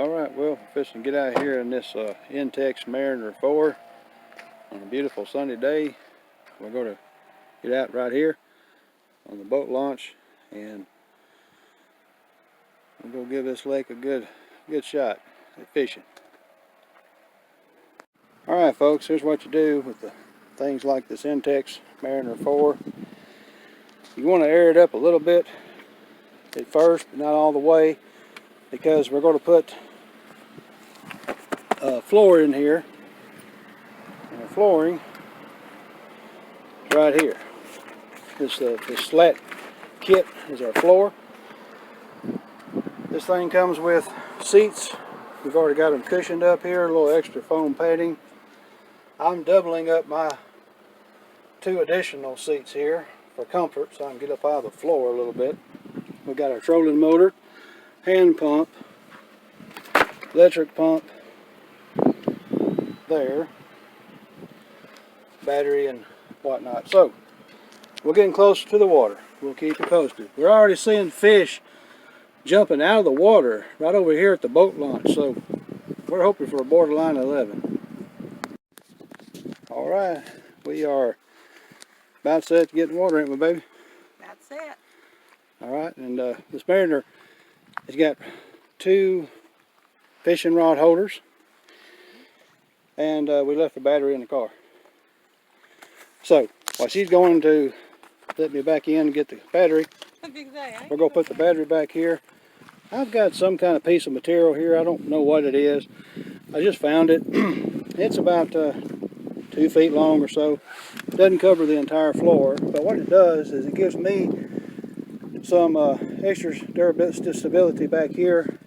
Alright, well, we're fishing to get out here in this Intex Mariner 4 on a beautiful sunny day. We're going to get out right here on the boat launch and we're going to give this lake a good shot at fishing. Alright folks, here's what you do with the things like this Intex Mariner 4. You want to air it up a little bit at first, but not all the way, because we're going to put floor in here, and the flooring is right here. This slat kit is our floor. This thing comes with seats. We've already got them cushioned up here, a little extra foam padding. I'm doubling up my 2 additional seats here for comfort, so I can get up out of the floor a little bit. We've got our trolling motor, hand pump, electric pump there, battery and whatnot. So we're getting closer to the water. We'll keep you posted. We're already seeing fish jumping out of the water right over here at the boat launch, so we're hoping for a borderline 11. All right, we are about set to get in the water, ain't we, baby? That's it. All right, and this Mariner has got 2 fishing rod holders, and we left the battery in the car. So while she's going to let me back in and get the battery, we're going to put the battery back here. I've got some kind of piece of material here. I don't know what it is. I just found it. It's about 2 feet long or so. It doesn't cover the entire floor, but what it does is it gives me some extra stability back here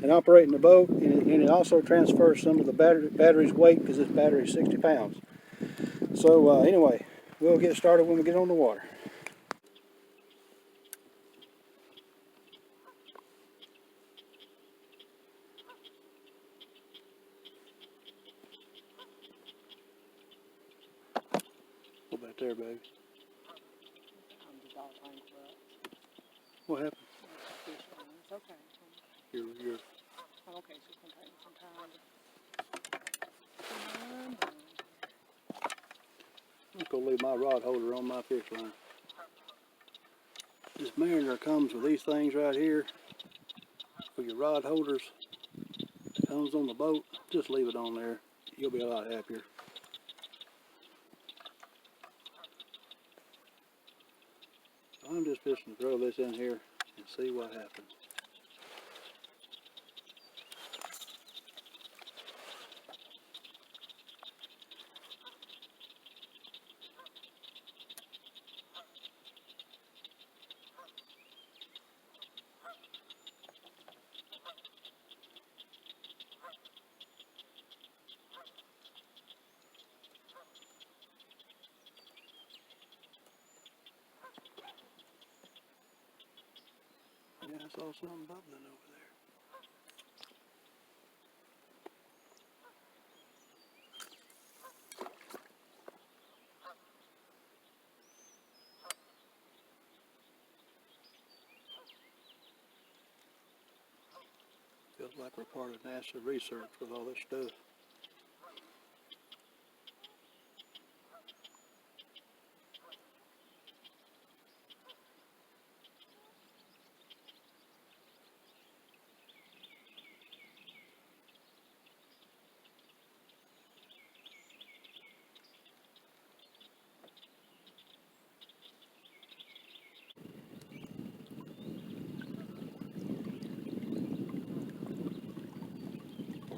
and operating the boat, and it also transfers some of the battery's weight, because this battery is 60 pounds. So anyway, we'll get started when we get on the water. What about there, baby? What happened? It's okay. You're Okay, so it's going to take some time. I'm just going to leave my rod holder on my fish line. This Mariner comes with these things right here for your rod holders. It comes on the boat. Just leave it on there. You'll be a lot happier. I'm just fishing to throw this in here and see what happens. Yeah, I saw something bubbling over there. Feels like we're part of NASA research with all this stuff.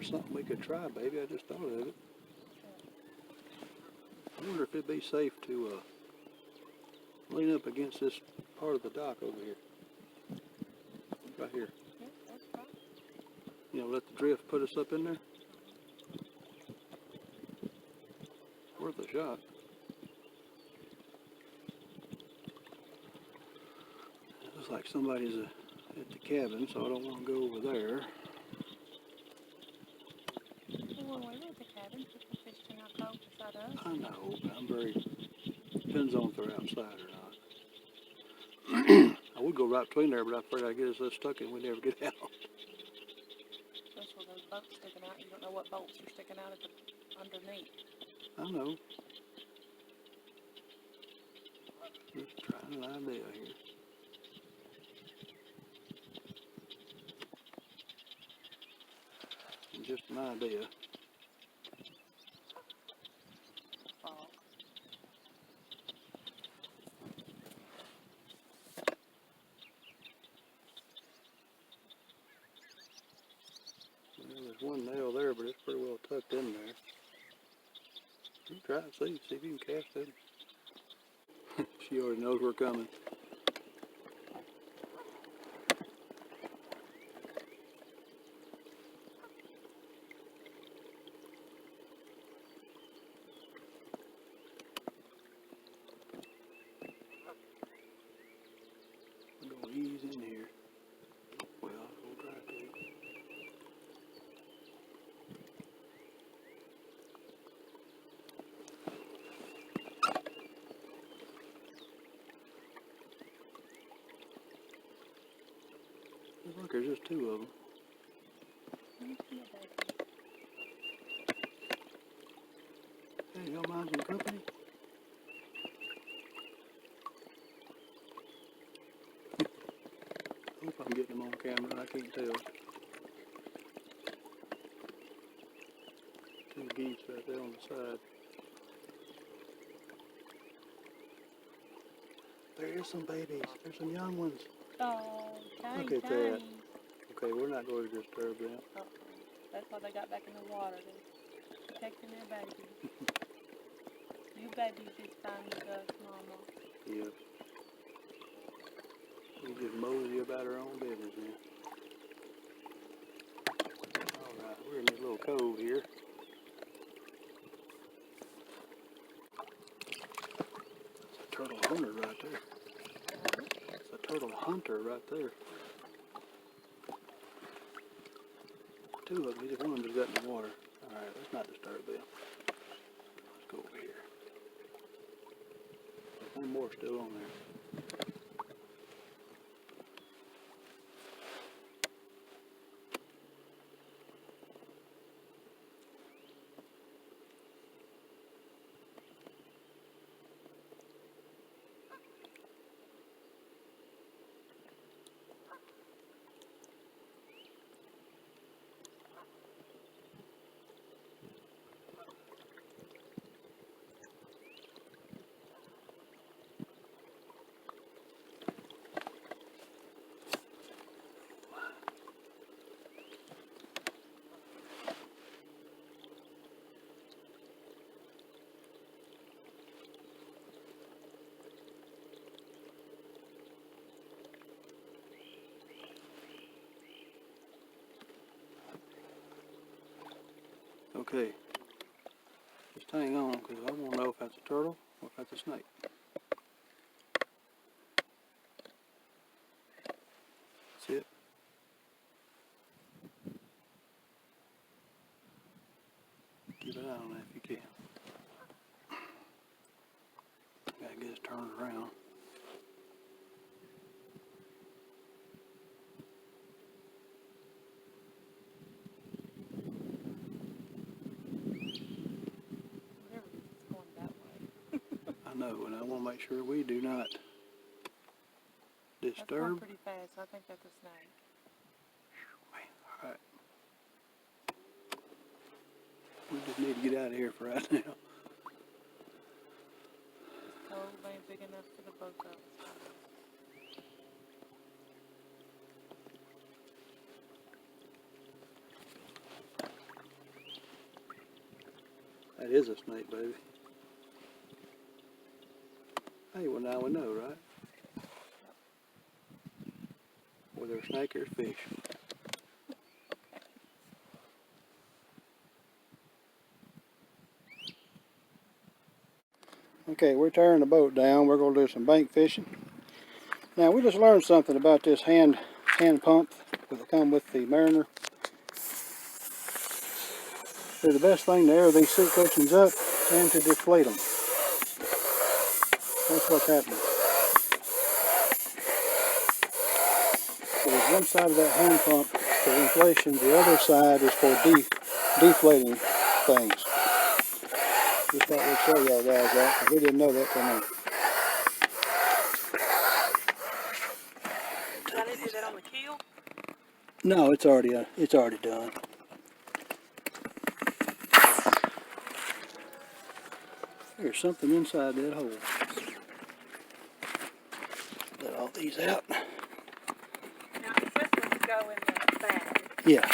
Something we could try, baby. I just thought of it. I wonder if it'd be safe to lean up against this part of the dock over here. Right here. Yeah, that's right. You know, let the drift put us up in there. Worth a shot. It looks like somebody's at the cabin, so I don't want to go over there. Well, we're at the cabin. People fish in our cold beside us. I know, but depends on if they're outside or not. I would go right between there, but I'm afraid I'd get us stuck and we'd never get out. So bolt sticking out. You don't know what bolts are sticking out underneath. I know. Just trying an idea here. Just an idea. Fog. Well, there's one nail there, but it's pretty well tucked in there. You try and see if you can cast it. She already knows we're coming. We're gonna ease in here. Well, we'll try to. Look, there's just two of them. Hey, y'all mind some company? I hope I'm getting them on camera. I can't tell. Two geese right there on the side. There's some babies. There's some young ones. Oh, tiny, Look at tiny. that. Okay, we're not going to disturb them. That's why they got back in the water. They're protecting their baby. You babies just fine with us, Mama. Yep. We just mosey about our own business then. Alright, we're in this little cove here. That's a turtle hunter right there. That's a turtle hunter right there. Two of them, either one of them just got in the water. Alright, let's not disturb them. Let's go over here. There's one more still on there. Okay, just hang on because I want to know if that's a turtle or if that's a snake. That's it. Keep an eye on that if you can. Gotta get us turned around. It's going that way. I know, and I want to make sure we do not That's going disturb. pretty fast. I think that's a snake. Alright. We just need to get out of here for right now. This cove ain't big enough for the both of us. That is a snake, baby. Hey, well now we know, right? Whether a snake or a fish. Okay, we're tearing the boat down. We're going to do some bank fishing. Now, we just learned something about this hand pump that come with the Mariner. They're the best thing to air these seat cushions up and to deflate them. That's what's happening. So there's one side of that hand pump for inflation. The other side is for deflating things. Just thought we'd show y'all guys that, because we didn't know that till now. Did I need to do that on the keel? No, it's already done. There's something inside that hole. Let all these out. Now, does this one go in the bag? Yeah. And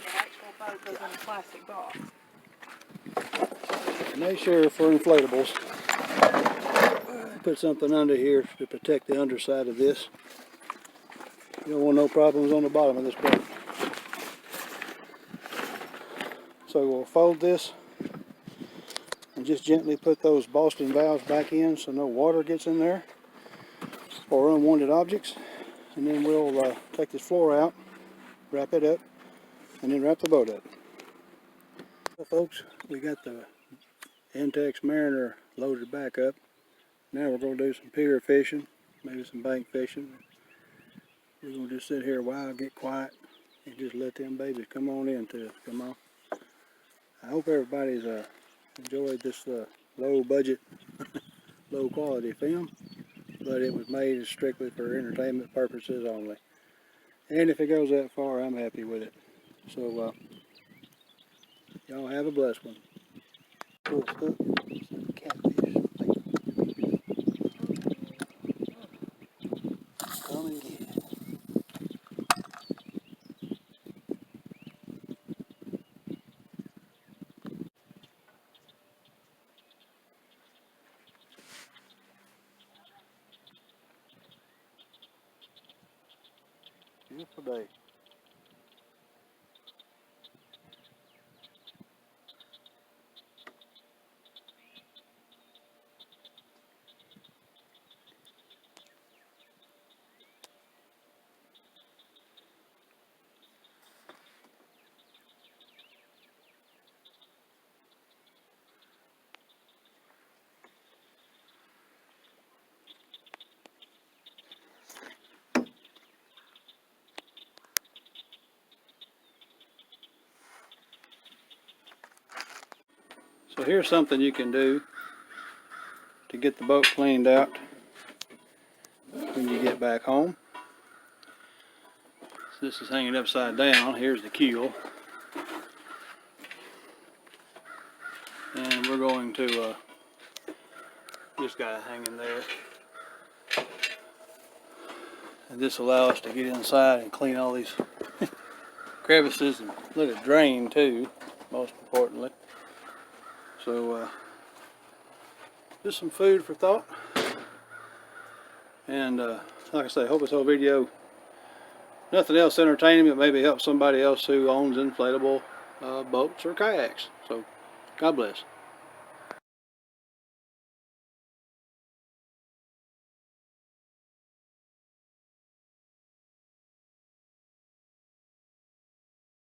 the actual boat goes in a plastic box? Make sure for inflatables, put something under here to protect the underside of this. You don't want no problems on the bottom of this boat. So we'll fold this and just gently put those Boston valves back in so no water gets in there or unwanted objects. And then we'll take this floor out, wrap it up, and then wrap the boat up. So folks, we got the Intex Mariner loaded back up. Now we're going to do some pier fishing, maybe some bank fishing. We're going to just sit here a while, get quiet, and just let them babies come on into us. Come on. I hope everybody's enjoyed this low budget, low quality film, but it was made strictly for entertainment purposes only. And if it goes that far, I'm happy with it. So y'all have a blessed one. Cool stuff. Catfish. Come and get it. Beautiful day. So here's something you can do to get the boat cleaned out when you get back home. So this is hanging upside down. Here's the keel. And we're going to just got it hanging there. And this will allow us to get inside and clean all these crevices and let it drain too, most importantly. So just some food for thought. And like I say, hope this whole video, nothing else entertaining, but maybe help somebody else who owns inflatable boats or kayaks. So God bless.